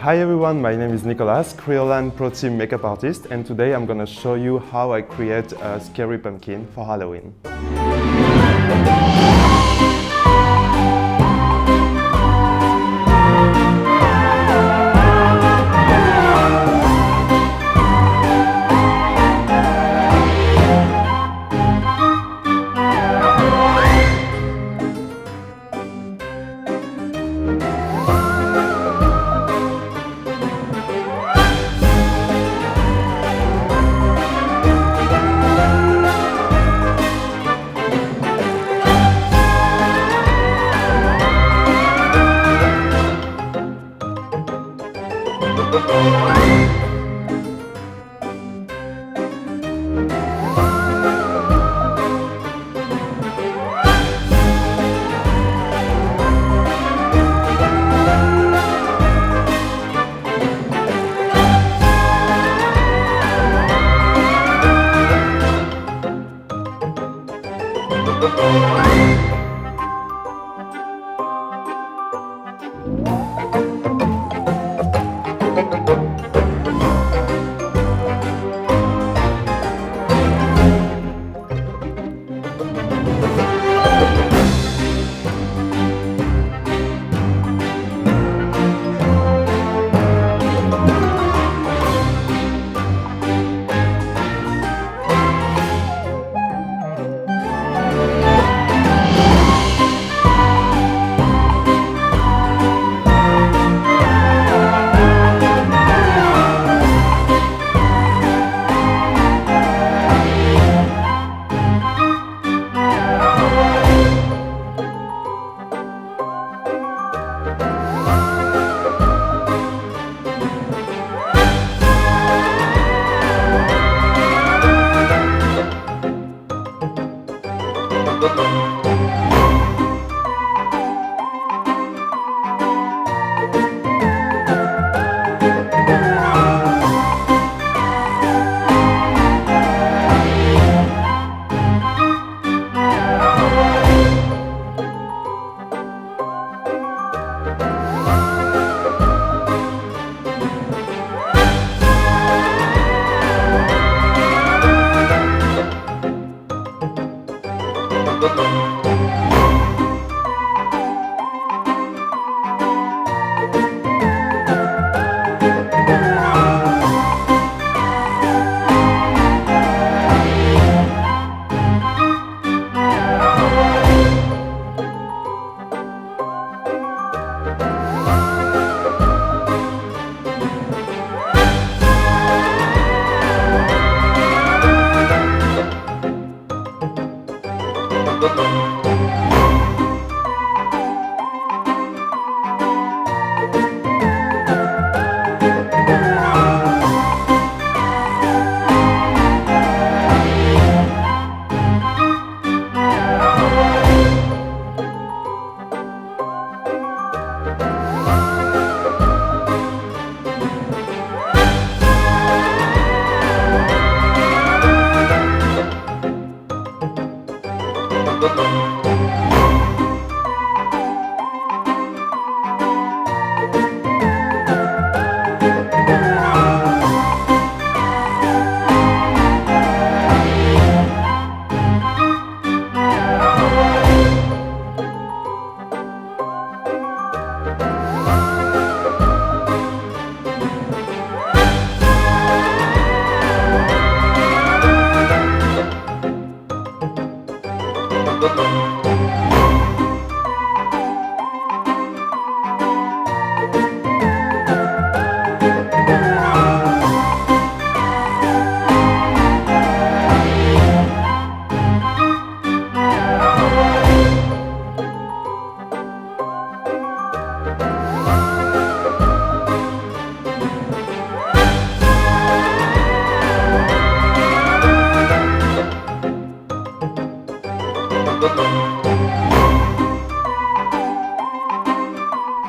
Hi everyone, my name is Nicolas, Creolan Pro Team makeup artist, and today I'm gonna show you how I create a scary pumpkin for Halloween.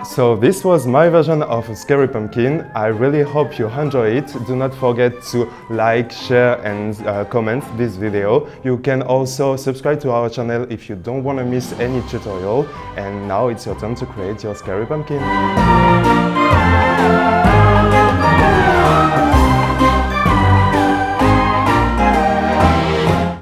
So this was my version of a scary pumpkin. I really hope you enjoy it. Do not forget to like, share and comment this video. You can also subscribe to our channel if you don't want to miss any tutorial. And now it's your turn to create your scary pumpkin. Bye.